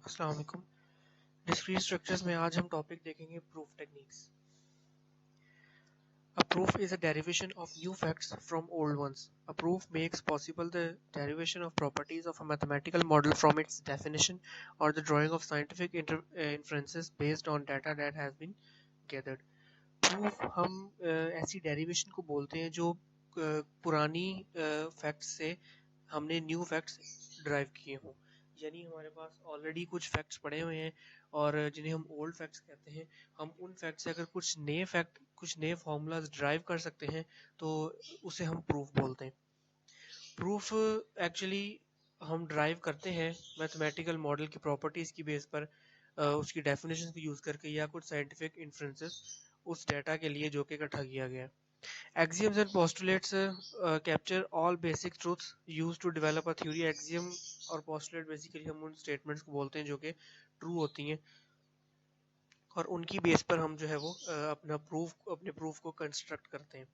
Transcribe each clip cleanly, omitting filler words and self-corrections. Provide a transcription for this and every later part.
अस्सलाम वालेकुम। Discrete structures में आज हम टॉपिक देखेंगे proof techniques. A proof is a derivation of new facts from old ones. A proof makes possible the derivation of properties of a mathematical model from its definition or the drawing of scientific inferences based on data that has been gathered. Proof हम ऐसी derivation को बोलते हैं जो पुरानी facts से हमने new facts drive किए हों, यानी हमारे पास ऑलरेडी कुछ फैक्ट्स पड़े हुए हैं और जिन्हें हम ओल्ड फैक्ट्स कहते हैं। हम उन फैक्ट्स से अगर कुछ नए फार्मूलाज ड्राइव कर सकते हैं तो उसे हम प्रूफ बोलते हैं। प्रूफ एक्चुअली हम ड्राइव करते हैं मैथमेटिकल मॉडल की प्रॉपर्टीज़ की बेस पर, उसकी डेफिनेशन को यूज़ करके या कुछ साइंटिफिक इन्फ्रेंसेस उस डेटा के लिए जो कि इकट्ठा किया गया है। Axioms and postulates capture all basic truths used to develop a theory. Axiom और postulate basically हम उन statements को बोलते हैं जो कि true होती हैं और उनकी बेस पर हम जो है वो अपने proof को construct करते हैं।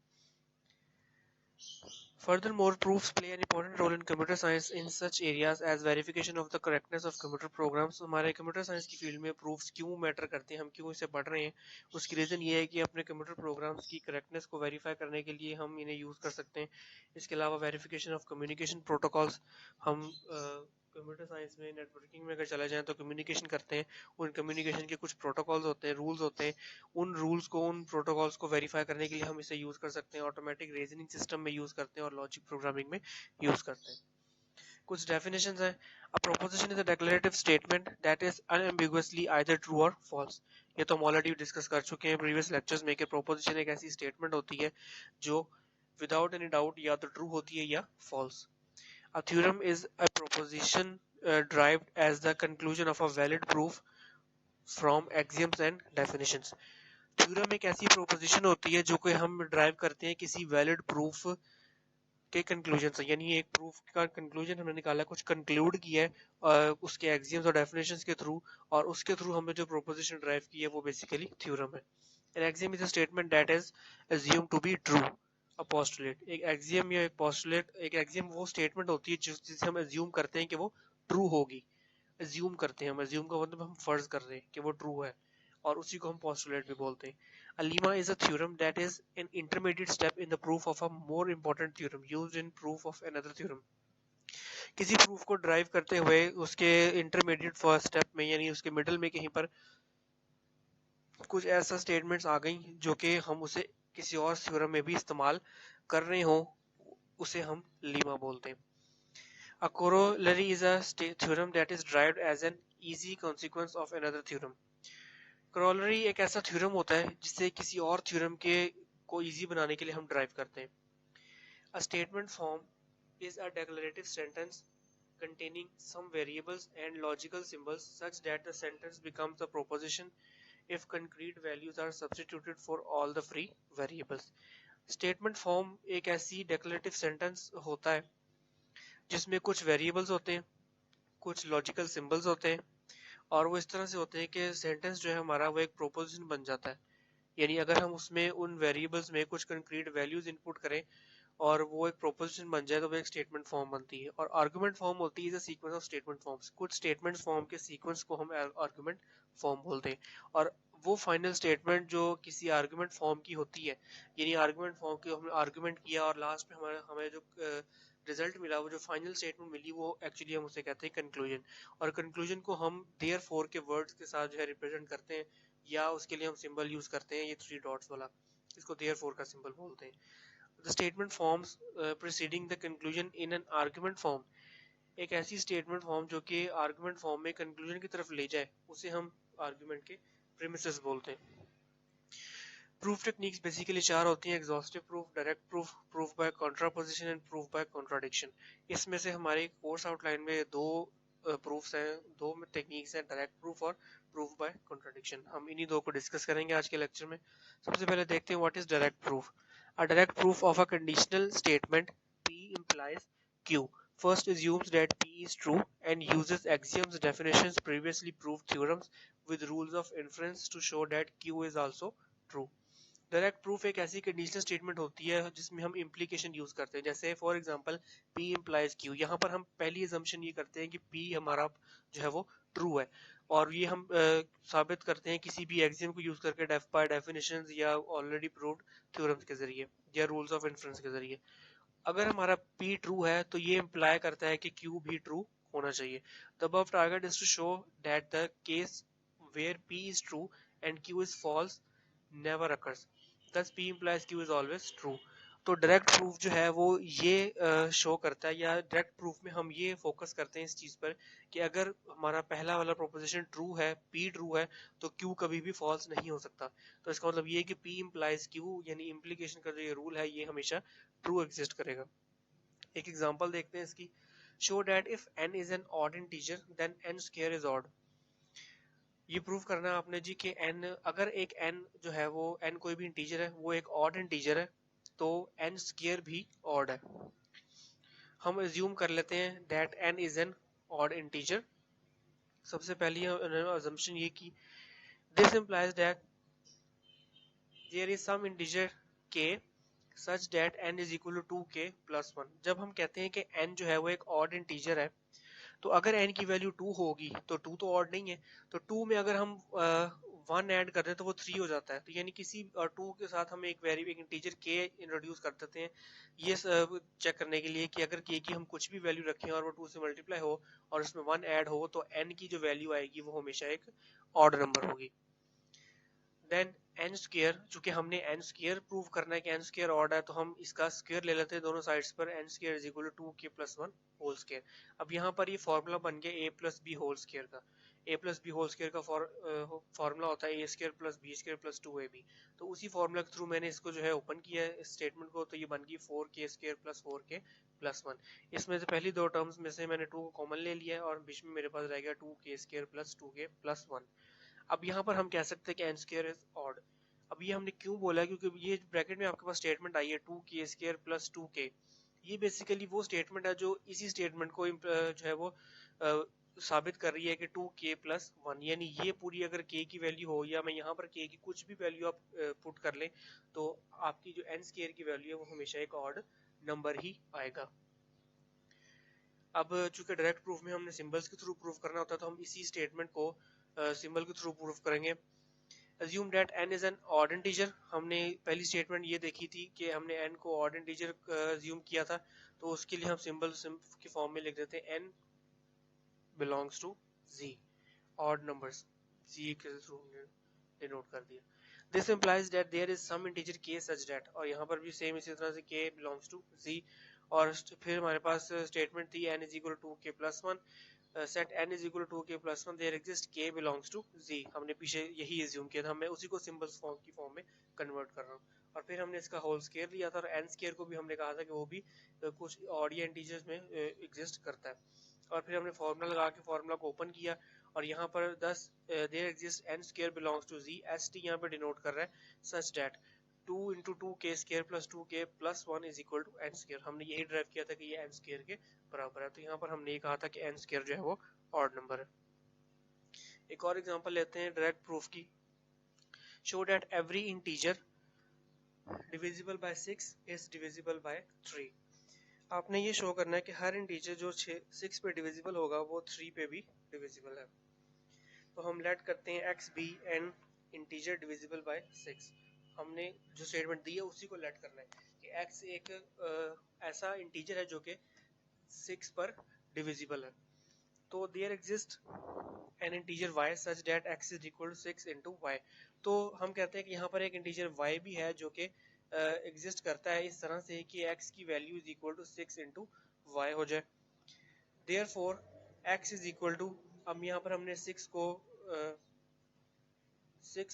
Furthermore, proofs play an important role in computer science in such areas as verification of the correctness of computer programs. हमारे computer science की फील्ड में proofs क्यों मैटर करते हैं, हम क्यों इसे पढ़ रहे हैं, उसकी रीज़न ये है कि अपने कंप्यूटर प्रोग्राम्स की करेक्टनेस को वेरीफाई करने के लिए हम इन्हें यूज़ कर सकते हैं। इसके अलावा वेरिफिकेशन ऑफ कम्युनिकेशन प्रोटोकॉल्स, हम कंप्यूटर साइंस में नेटवर्किंग में अगर चले जाएं तो कम्युनिकेशन करते हैं, उन कम्युनिकेशन के कुछ प्रोटोकॉल्स होते हैं, रूल्स होते हैं, उन प्रोटोकॉल्स को वेरीफाई करने के लिए हम इसे यूज़ कर सकते हैं। ऑटोमेटिक रीजनिंग सिस्टम में यूज़ करते हैं और लॉजिक प्रोग्रामिंग में यूज़ करते हैं। कुछ डेफिनेशंस हैं। A proposition is a declarative statement that is unambiguously either true or false. ये तो हम ऑलरेडी डिस्कस कर चुके हैं प्रीवियस लेक्चर्स में कि प्रोपोजिशन एक ऐसी स्टेटमेंट होती है जो विदाउट एनी डाउट या तो ट्रू होती है या false. A theorem is a proposition derived as the conclusion of a valid proof from axioms and definitions. Theorem एक ऐसी प्रोपोजिशन होती है जो कि हम ड्राइव करते हैं किसी वैलिड प्रूफ के कंक्लूजन से, यानी एक प्रूफ का कंक्लूजन हमने निकाला, कुछ कंक्लूड किया है उसके एक्सियम्स और डेफिनेशंस के थ्रू, और उसके थ्रू हमने जो प्रोपोजिशन ड्राइव की है वो बेसिकली थ्योरम है। An axiom is a statement that is assumed to be true. A postulate, एक axiom या एक postulate, एक axiom वो स्टेटमेंट होती है जिसे हम assume करते हैं कि वो ट्रू होगी। assume करते हैं हम, assume का मतलब हम फर्ज कर रहे हैं कि वो ट्रू है, और उसी को हम postulate भी बोलते हैं। A lemma is a theorem that is an intermediate step in the proof of a more important theorem used in proof of another theorem. किसी प्रूफ को ड्राइव करते हुए उसके इंटरमीडिएट फर्स्ट स्टेप में यानी उसके मिडल में कहीं पर कुछ ऐसा स्टेटमेंट्स आ गई जो कि हम उसे किसी और थ्योरम में भी इस्तेमाल कर रहे हो, उसे हम लीमा बोलते हैं। A corollary is a theorem that is derived as an easy consequence of another theorem. Corollary एक ऐसा थ्योरम होता है जिसे किसी और थ्योरम के को इजी बनाने के लिए हम ड्राइव करते हैं। A statement form is a declarative sentence containing some variables and logical symbols such that the sentence becomes a proposition if concrete values are substituted for all the free variables. Statement form एक ऐसी declarative sentence होता है जिसमें कुछ variables होते हैं, कुछ logical symbols होते हैं, और वो इस तरह से होते हैं कि सेंटेंस जो है हमारा वो एक प्रोपोजिशन बन जाता है। यानी अगर हम उसमें उन वेरिएबल्स में कुछ कंक्रीट वैल्यूज इनपुट करें और वो एक प्रोपोजिशन बन जाए तो वो एक स्टेटमेंट फॉर्म बनती है। और आर्गुमेंट फॉर्म होती है सीक्वेंस ऑफ स्टेटमेंट फॉर्म्स। कुछ स्टेटमेंट फॉर्म के सीक्वेंस को हम आर्गुमेंट फॉर्म बोलते हैं, और वो फाइनल स्टेटमेंट जो किसी आर्गुमेंट फॉर्म की होती है, यानी आर्गुमेंट फॉर्म की हमने आर्गुमेंट किया और लास्ट में हमें जो रिजल्ट मिला, वो जो फाइनल स्टेटमेंट मिली, वो एक्चुअली हम उसे कहते हैं कंक्लूजन। और कंक्लूजन को हम देयरफॉर के वर्ड्स के साथ जो है रिप्रेजेंट करते हैं, या उसके लिए हम सिंबल यूज करते हैं, ये 3 डॉट्स वाला, इसको देयरफॉर का सिंबल बोलते हैं। The statement forms preceding the conclusion in an argument form. एक ऐसी स्टेटमेंट फॉर्म जो कि आर्गुमेंट फॉर्म में कंक्लूजन की तरफ ले जाए, उसे हम आर्गुमेंट के प्रीमिसेस बोलते हैं। प्रूफ टेक्निक्स बेसिकली 4 होती हैं: exhaustive proof, direct proof, proof by contraposition and proof by contradiction. इसमें से हमारे कोर्स आउटलाइन में दो प्रूफ्स हैं, दो टेक्निक्स हैं, डायरेक्ट प्रूफ और प्रूफ बाय कॉन्ट्राडिक्शन। हम इन्हीं दो को डिस्कस करेंगे आज के लेक्चर में। सबसे पहले देखते हैं what is direct proof. A direct proof of a conditional statement P implies Q first assumes that P is true and uses axioms, definitions, previously proved theorems with rules of inference to show that Q is also true. Direct proof एक ऐसी conditional statement होती है जिसमें हम implication use करते हैं, जैसे for example P implies Q। यहाँ पर हम पहली assumption ये करते हैं कि P हमारा जो है वो ट्रू है, और ये हम साबित करते हैं किसी भी एक्सियम को यूज करके बाय डेफिनेशंस या ऑलरेडी प्रूव्ड थ्योरम्स के जरिए या रूल्स ऑफ इन्फ्रेंस के जरिए। अगर हमारा P ट्रू है तो ये इम्प्लाई करता है कि Q भी ट्रू होना चाहिए। The above target is to show that the case where P is true and Q is false never occurs. Thus P implies Q is always true. तो डायरेक्ट प्रूफ जो है वो ये शो करता है, या डायरेक्ट प्रूफ में हम ये फोकस करते हैं इस चीज पर कि अगर हमारा पहला वाला प्रोपोजिशन ट्रू है, P ट्रू है, तो Q कभी भी फॉल्स नहीं हो सकता। तो इसका मतलब ये है कि P implies Q, यानी इम्प्लीकेशन का जो ये रूल है ये हमेशा ट्रू एग्जिस्ट करेगा। एक एग्जांपल देखते हैं इसकी। Show that if n is an odd integer then n square is odd. ये प्रूव करना है आपने जी कि n, अगर एक n जो है वो n कोई भी इंटीजर है, वो एक ऑड इंटीजर है, तो n स्क्वायर भी ऑड है। हम अज्यूम कर लेते हैं that n is an odd integer. सबसे पहली उन्होंने अजम्पशन ये की, this implies that there is some integer k such that n is equal to 2k plus 1। जब हम कहते हैं कि n जो है वो एक ऑड इंटीजर है, तो अगर n की वैल्यू 2 होगी तो 2 तो ऑड नहीं है, तो 2 में अगर हम 1 ऐड कर दें तो वो 3 हो जाता है। तो यानी किसी 2 के साथ हम एक इंटीजर k इंट्रोड्यूस कर देते हैं, ये चेक करने के लिए कि अगर k की हम कुछ भी वैल्यू रखें और वो 2 से मल्टीप्लाई हो और उसमें 1 ऐड हो, तो n की जो वैल्यू आएगी वो हमेशा एक ऑड नंबर होगी। देन n स्क्वायर, चूंकि हमने n स्क्वायर प्रूव करना है कि n स्क्वायर ऑड है, तो हम इसका स्क्वायर ले लेते हैं दोनों साइड्स पर। n square is equal to 2k plus 1 whole square. अब यहाँ पर ये फॉर्मूला बन गया a plus B whole square का। a plus B whole square का फॉर्मूला होता है a square plus B square plus 2ab। तो उसी फॉर्मूला के थ्रू मैंने इसको जो है ओपन किया है इस स्टेटमेंट को, तो ये बन गई 4k square plus 4k plus 1। इसमें से पहली दो टर्म्स में से मैंने 2 को कॉमन ले लिया है और बीच में मेरे पास रह गया 2k square plus 2k plus 1। अब यहाँ पर हम कह सकते हैं कि n स्क्वायर इज ऑड। अब ये हमने क्यों बोला, क्योंकि ये ब्रैकेट में आपके पास स्टेटमेंट आई है 2k स्क्वायर प्लस 2k। ये बेसिकली वो स्टेटमेंट है जो इसी स्टेटमेंट को जो है वो साबित कर रही है कि 2k प्लस 1, यानी ये पूरी अगर k की वैल्यू हो या मैं यहाँ पर k की कुछ भी वैल्यू आप पुट कर लें, तो आपकी जो n स्क्वायर की वैल्यू है वो हमेशा एक ऑड नंबर ही आएगा। अब चूंकि डायरेक्ट प्रूफ में हमने सिंबल्स के थ्रू प्रूफ करना होता है, तो हम इसी स्टेटमेंट को सिंबल के थ्रू प्रूफ करेंगे। assume that n is an odd integer। हमने पहली स्टेटमेंट ये देखी थी कि हमने n को odd integer assume किया था, तो उसके लिए हम सिंबल के फॉर्म में लिख देते हैं n belongs to z, odd numbers z के थ्रू डिनोट कर दिया। this implies that there is some integer k such that, और यहाँ पर भी सेम इसी तरह से k belongs to z। और फिर हमारे पास स्टेटमेंट थी n is equal to k plus 1। Set n is equal to k plus 1 there exist k belongs to z। हमने पीछे यही एज्यूम किया था, मैं उसी को सिंबल्स फॉर्म की फॉर्म में कन्वर्ट कर रहा हूँ। और फिर हमने इसका होल स्क्वायर लिया था, और n स्क्वायर को भी हमने कहा था कि वो भी कुछ ऑड या इंटीजर्स में एग्जिस्ट करता है। और फिर हमने फार्मूला लगा के फार्मूला को ओपन किया, और यहाँ पर 10 there exist n square belongs to z, st यहाँ पे डिनोट कर रहा है such that 2 into 2k square plus 2k plus 1 is equal to n square. हमने यही ड्राइव किया था कि ये n स्क्वायर के बराबर है, तो यहाँ पर हमने ये कहा था कि n स्क्वायर जो है वो ऑड नंबर है। एक और एग्जांपल लेते हैं डायरेक्ट प्रूफ की। Show that every integer divisible by 6 is divisible by 3। आपने ये शो करना है कि हर इंटीजर जो 6 पे डिविजिबल होगा वो 3 पे भी डिविजिबल है। तो हम लेट करते हैं x be an integer divisible by 6। हमने जो स्टेटमेंट दी है उसी को लेट करना है कि x एक ऐसा इंटीजर है जो कि 6 पर डिविजिबल है। तो there exist an integer y such that x is equal to 6 into y। तो हम कहते हैं कि यहाँ पर एक इंटीजर y भी है जो कि एग्जिस्ट करता है इस तरह से कि x की value is equal to 6 into y हो जाए। Therefore x is equal to, अब यहाँ पर हमने 6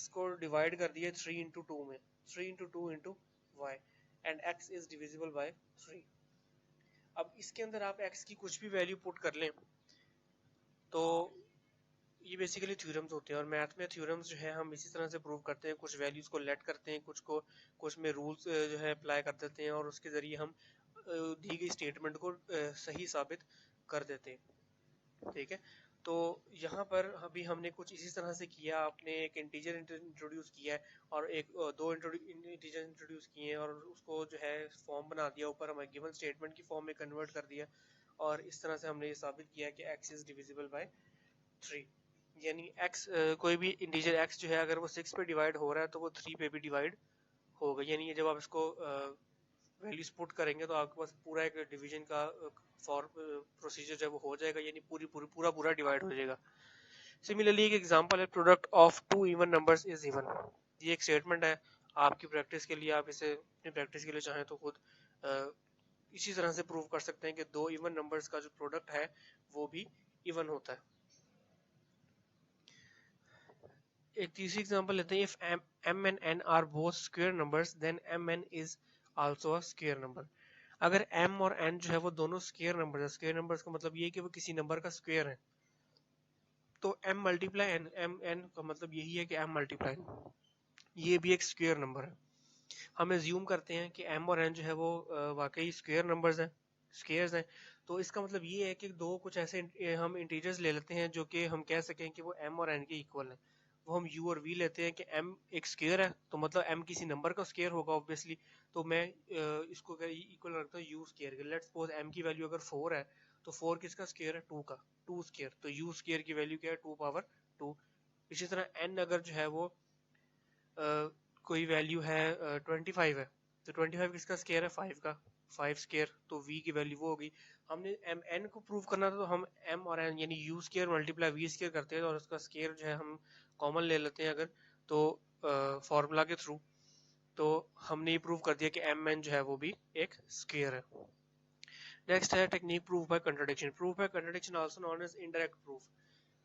को डिवाइड कर दिया 3 इंटू 2 में, 3 into 2 into Y, and x is divisible by 3। अब इसके अंदर आप x की कुछ भी वैल्यू पुट कर लें, तो ये बेसिकली थ्योरम्स होते हैं, और मैथ में थ्योरम्स जो है हम इसी तरह से प्रूव करते हैं। कुछ वैल्यूज को लेट करते हैं, कुछ में रूल्स जो है अप्लाई कर देते हैं, और उसके जरिए हम दी गई स्टेटमेंट को सही साबित कर देते हैं। ठीक है, तो यहाँ पर अभी हमने कुछ इसी तरह से किया, आपने एक इंटीजर इंट्रोड्यूस किया है और एक दो इंटीजर इंट्रोड्यूस किए हैं और उसको जो है फॉर्म बना दिया, ऊपर हमें गिवन स्टेटमेंट की फॉर्म में कन्वर्ट कर दिया और इस तरह से हमने ये साबित किया कि x इज डिविजिबल बाय 3, यानी x कोई भी इंटीजर x जो है अगर वो 6 पे डिवाइड हो रहा है तो वो 3 पे भी डिवाइड होगा, यानी जब आप इसको वैल्यूज पुट करेंगे तो आपके पास पूरा एक डिवीजन का फॉर प्रोसीजर जब हो जाएगा, यानी पूरा डिवाइड हो जाएगा। सिमिलरली एक एग्जांपल है product of two even numbers is even. ये एक स्टेटमेंट है आपकी प्रैक्टिस के लिए, आप इसे अपनी प्रैक्टिस के लिए चाहें तो खुद इसी तरह से प्रूव कर सकते हैं कि दो इवन नंबर्स का जो प्रोडक्ट है वो भी इवन होता है। एक तीसरी एग्जांपल लेते हैं, if m and n are both square numbers then mn is also a square number. अगर m और n जो है वो दोनों स्क्वायर नंबर है, स्क्वायर नंबर्स का मतलब ये है कि वो किसी नंबर का स्क्वायर है, तो m multiply n, m n का मतलब यही है कि m मल्टीप्लाई ये भी एक स्क्वायर नंबर है। हम एज्यूम करते हैं कि m और n जो है वो वाकई स्क्वायर नंबर्स हैं, स्क्वायर्स हैं, तो इसका मतलब ये है कि दो कुछ ऐसे हम इंटीजर्स ले लेते हैं जो कि हम कह सकें कि वो m और n के इक्वल हैं। वो हम u और v लेते हैं कि m एक स्क्वायर है तो मतलब m किसी नंबर का स्क्वायर होगा ऑब्वियसली, तो मैं इसको इक्वल रखता हूँ u स्क्वायर के। लेट्स सपोज m की वैल्यू अगर 4 है तो 4 किसका स्क्वायर है, 2 का, 2 स्क्वायर, तो u स्क्वायर की वैल्यू क्या है, 2 पावर 2। इसी तरह n अगर जो है वो कोई वैल्यू है 25 है तो 25 किसका स्क्वायर है, 5 का, 5 स्क्वायर, तो v की वैल्यू वो होगी। हमने m n को प्रूव करना था तो हम m और n यानी u square multiply v square करते हैं और उसका स्क्वायर जो है हम कॉमन ले लेते हैं अगर, तो फॉर्मूला के थ्रू, तो हमने ये प्रूव कर दिया कि m n जो है वो भी एक स्क्वायर है। नेक्स्ट है technique proof by contradiction. Proof by contradiction also known as indirect proof.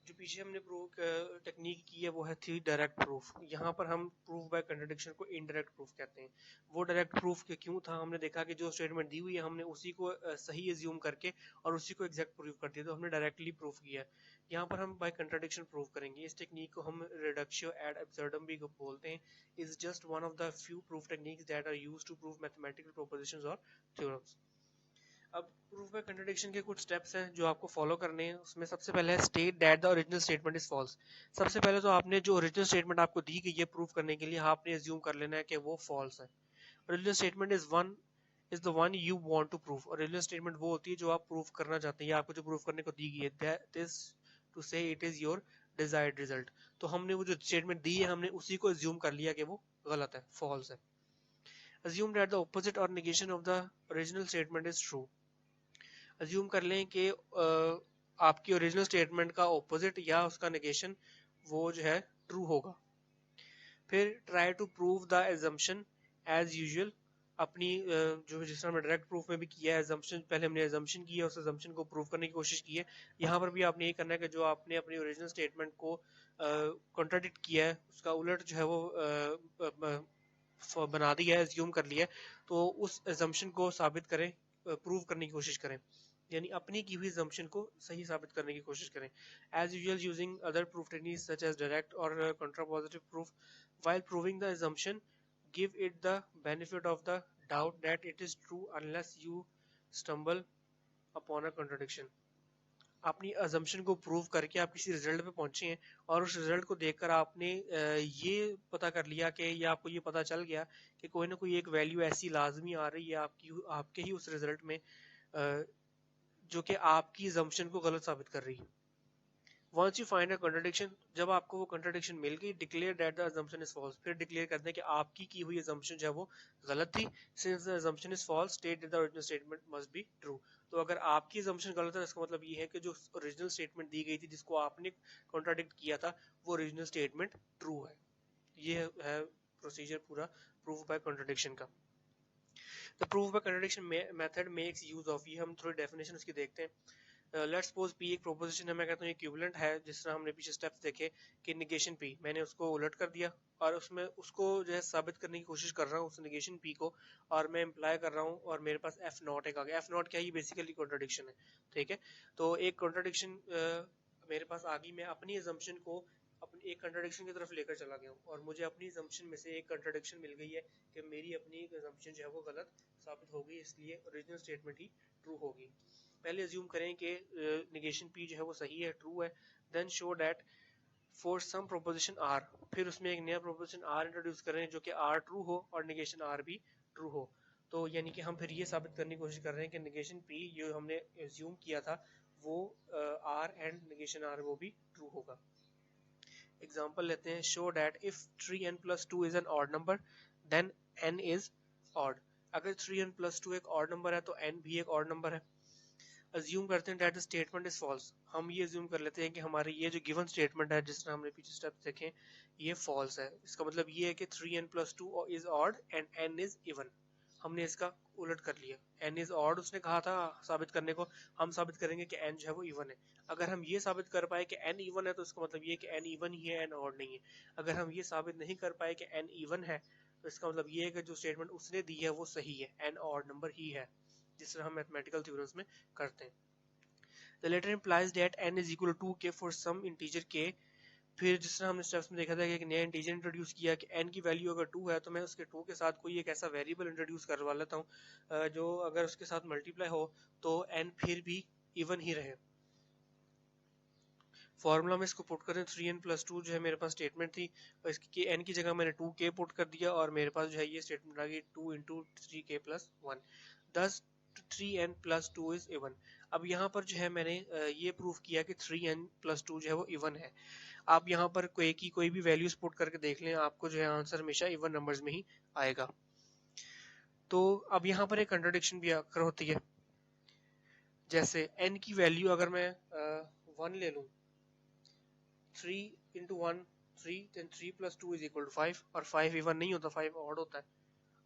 जो पीछे हमने प्रूफ टेक्निक की है वो है थी डायरेक्ट प्रूफ, यहाँ पर हम प्रूफ बाय कंट्राडिक्शन को इनडायरेक्ट प्रूफ कहते हैं। वो डायरेक्ट प्रूफ के क्यों था, हमने देखा कि जो स्टेटमेंट दी हुई है हमने उसी को सही एज्यूम करके और उसी को एग्जैक्ट प्रूफ कर दिया, तो हमने डायरेक्टली प्रूफ किया है। यहाँ पर हम बाय कंट्राडिक्शन प्रूफ करेंगे। इस टेक्निक को हम रिडक्शियो एड एब्सर्डम भी बोलते हैं। Is just one of the few proof techniques that are used to prove mathematical propositions और थ्योरम्स। अब प्रूफ बाय कंट्राडिक्शन के कुछ स्टेप्स हैं जो आपको फॉलो करने हैं। उसमें सबसे पहले है state that the original statement is false. सबसे पहले तो आपने जो ओरिजिनल स्टेटमेंट आपको दी गई है प्रूफ करने के लिए, आपने एज्यूम कर लेना है कि वो फॉल्स है। Original statement is the one you want to prove. Original statement वो होती है जो आप प्रूफ करना चाहते हैं या आपको जो प्रूफ करने को दी गई है, दैट इज टू से it is your desired result. तो हमने वो जो स्टेटमेंट दी है हमने उसी को एज्यूम कर लिया कि वो गलत है, फॉल्स है। assume that the opposite or negation of the original statement is true। Assume कर लें कि आपकी ओरिजिनल स्टेटमेंट का ऑपोजिट या उसका नेगेशन वो जो है ट्रू होगा। फिर try to prove the assumption as usual. अपनी जो जिस तरह हमने डायरेक्ट प्रूफ में भी किया है, एजम्पशन पहले हमने एजम्पशन की है, उस एजम्पशन को प्रूव करने की कोशिश की है। यहाँ पर भी आपने ये करना है कि जो आपने अपनी ओरिजिनल स्टेटमेंट को कॉन्ट्राडिक्ट किया है उसका उलट जो है वो बना दिया है, एज्यूम कर लिया है, तो उस एजम्पशन को साबित करें, प्रूव करने की कोशिश करें, यानी अपनी की हुई assumption को सही साबित करने की कोशिश करें। As usual using other proof techniques such as direct or contrapositive proof, while proving the assumption, give it the benefit of the doubt that it is true unless you stumble upon a contradiction। अपनी assumption को prove करके आप किसी result पे पहुंचे हैं और उस रिजल्ट को देखकर आपने ये पता कर लिया कि या आपको ये पता चल गया कि कोई ना कोई एक वैल्यू ऐसी लाजमी आ रही है आपके ही उस रिजल्ट में जो कि आपकी assumption को गलत साबित कर रही है। Once you find a contradiction, जब आपको वो contradiction मिल गई, declare that the assumption is false। फिर declare कर दें कि आपकी की हुई assumption जो है वो गलत थी। Since the assumption is false, state that the original statement must be true। तो अगर आपकी assumption गलत है इसका मतलब ये है कि जो original statement दी गई थी जिसको आपने contradict किया था वो original statement true है। ये है procedure पूरा proof by contradiction का। The proof by contradiction method makes use of, ये हम थोड़ी definition उसकी देखते हैं। लेट्स सपोज P एक प्रोपोजिशन है, मैं कहता हूँ इक्विवेलेंट है, जिस तरह हमने पीछे स्टेप्स देखे कि नेगेशन P, मैंने उसको उलट कर दिया और उसमें उसको जो है साबित करने की कोशिश कर रहा हूँ उस नेगेशन P को, और मैं इम्प्लाई कर रहा हूँ और मेरे पास F नॉट एक आ गया। F नॉट क्या है, ये बेसिकली कॉन्ट्राडिक्शन है, ठीक है। तो एक कॉन्ट्राडिक्शन मेरे पास आ गई, मैं अपनी assumption को अपनी एक कंट्राडिक्शन की तरफ लेकर चला गया हूँ और मुझे अपनी assumption में से एक कंट्राडिक्शन मिल गई है कि मेरी अपनी assumption जो है वो गलत साबित होगी, इसलिए ओरिजिनल स्टेटमेंट ही ट्रू होगी। पहले अज्यूम करें कि नेगेशन P जो है वो सही है, ट्रू है, then show that for some proposition R, फिर उसमें एक नया प्रोपोजिशन R इंट्रोड्यूस करें जो कि R ट्रू हो और नेगेशन R भी ट्रू हो। तो यानी कि हम फिर ये साबित करने की कोशिश कर रहे हैं कि नेगेशन P जो हमने अज्यूम किया था वो R एंड नेगेशन R वो भी ट्रू होगा। एग्जाम्पल लेते हैं, show that if 3n+2 is an odd number then n is odd. अगर 3n+2 एक ऑड नंबर है तो n भी एक ऑड नंबर है। अज्यूम करते हैं that the statement is false, हम ये अज्यूम कर लेते हैं कि हमारे ये जो गिवन स्टेटमेंट है जिस तरह हमने पीछे स्टेप देखे ये फॉल्स है। इसका मतलब ये है कि 3n+2 is odd and n is even. हमने इसका उलट कर लिया, n इज ऑड उसने कहा था साबित करने को, हम साबित करेंगे कि n जो है वो इवन है। अगर हम ये साबित कर पाए कि n इवन है तो इसका मतलब ये है कि n इवन ही है, n ऑड नहीं है। अगर हम ये साबित नहीं कर पाए कि n इवन है तो इसका मतलब ये है कि जो स्टेटमेंट उसने दी है वो सही है, n ऑड नंबर ही है, जिस तरह हम मैथमेटिकल थ्योरम्स में करते हैं। The latter implies that n is equal to 2k for some integer k। फिर जिस तरह हमने स्टेप्स में देखा था कि एक नया इंटीजर इंट्रोड्यूस किया कि n की वैल्यू अगर 2 है तो मैं उसके 2 के साथ कोई एक ऐसा वेरिएबल इंट्रोड्यूस करवा लेता हूँ जो अगर उसके साथ मल्टीप्लाई हो तो n फिर भी इवन ही रहे। फॉर्मूला में इसको पुट करें, 3n+2 जो है मेरे पास स्टेटमेंट थी और इसकी n की जगह मैंने 2k पुट कर दिया और मेरे पास जो है ये स्टेटमेंट आ गई 2 × 3k+1, दस 3n+2 इज इवन। अब यहाँ पर जो है मैंने ये प्रूफ किया कि 3n+2 जो है वो इवन है। आप यहाँ पर कोई भी वैल्यूज पुट करके देख लें, आपको जो है आंसर हमेशा इवन नंबर्स में ही आएगा। तो अब यहाँ पर एक कंट्राडिक्शन भी आकर होती है, जैसे n की वैल्यू अगर मैं 1 ले लूँ, 3 × 1 3, then 3+2 is equal to 5 और 5 इवन नहीं होता, 5 ऑड होता है।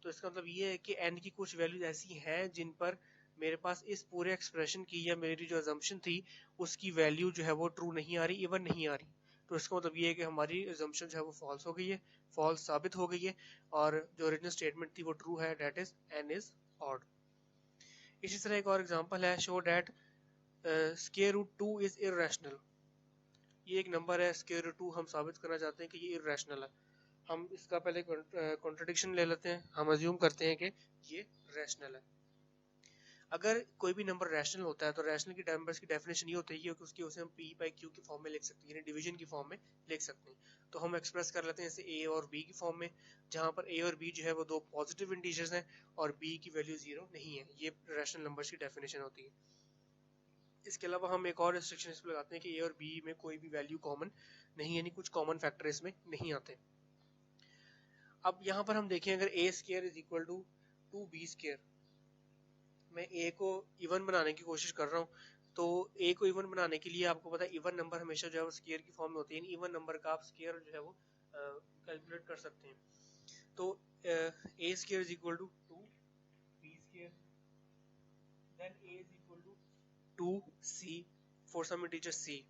तो इसका मतलब ये है कि n की कुछ वैल्यूज ऐसी हैं जिन पर मेरे पास इस पूरे एक्सप्रेशन की या मेरी जो अजम्पशन थी उसकी वैल्यू जो है वो ट्रू नहीं आ रही, इवन नहीं आ रही। तो इसका मतलब ये है कि हमारी अजम्पशन जो है वो फॉल्स हो गई है, फॉल्स साबित हो गई है और जो ओरिजिनल स्टेटमेंट थी वो ट्रू है, that is n is odd. इसी तरह एक और एग्जांपल है, show that square root 2 is irrational. ये एक नंबर है स्क्वायर रूट 2, हम साबित करना चाहते हैं कि ये इररेशनल है। हम इसका पहले कॉन्ट्रडिक्शन ले लेते हैं, हम अज्यूम करते हैं कि ये रैशनल है। अगर कोई भी नंबर रैशनल होता है तो रैशनल की नंबर्स की डेफिनेशन ये होती है कि उसकी उसे हम p/q की फॉर्म में लिख सकते हैं, यानी डिवीजन की फॉर्म में लिख सकते हैं। तो हम एक्सप्रेस कर लेते हैं इसे a और b की फॉर्म में, जहां पर a और b जो है वो दो पॉजिटिव इंटीजर्स हैं और b की वैल्यू 0 नहीं है। ये रैशनल नंबर्स की डेफिनेशन होती है। इसके अलावा हम एक और रिस्ट्रिक्शन इस पर लगाते हैं कि a और b में कोई भी वैल्यू कॉमन नहीं, यानी कुछ कॉमन फैक्टर इसमें नहीं आते। अब यहाँ पर हम देखें, अगर a² is equal to 2b², मैं a को इवन बनाने की कोशिश कर रहा हूँ, तो a को इवन बनाने के लिए आपको पता है इवन नंबर हमेशा जो है वो स्क्वायर की फॉर्म में होती है, इवन नंबर का आप स्क्वायर जो है वो कैलकुलेट कर सकते हैं। तो a² is equal to 2b², then a is equal to 2c for some integer c।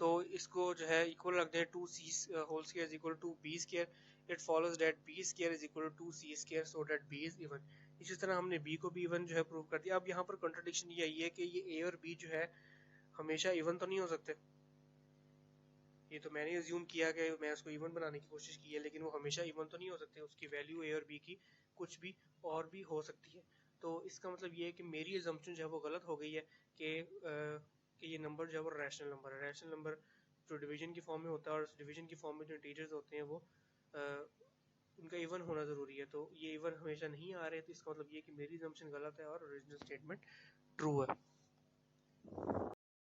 तो इसको जो है इक्वल रखते हैं, 2c whole square is equal to b²। It follows that b² is equal to 2c² so that b is even. इसी तरह हमने b को भी इवन जो है प्रूव कर दिया। अब यहाँ पर कॉन्ट्रडिक्शन यही है कि ये a और b जो है हमेशा इवन तो नहीं हो सकते। ये तो मैंने अज्यूम किया कि मैं उसको इवन बनाने की कोशिश की है, लेकिन वो हमेशा इवन तो नहीं हो सकते, उसकी वैल्यू a और b की कुछ भी और भी हो सकती है। तो इसका मतलब ये है कि मेरी अजम्पशन जो है वो गलत हो गई है कि ये नंबर जो है वो रैशनल नंबर है। रैशनल नंबर जो डिवीजन की फॉर्म में होता है और डिवीजन की फॉर्म में जो इंटीजर्स होते हैं वो उनका इवन होना ज़रूरी है। तो ये इवन हमेशा नहीं आ रहे, तो इसका मतलब ये कि मेरी अजम्पशन गलत है और ओरिजिनल स्टेटमेंट ट्रू है।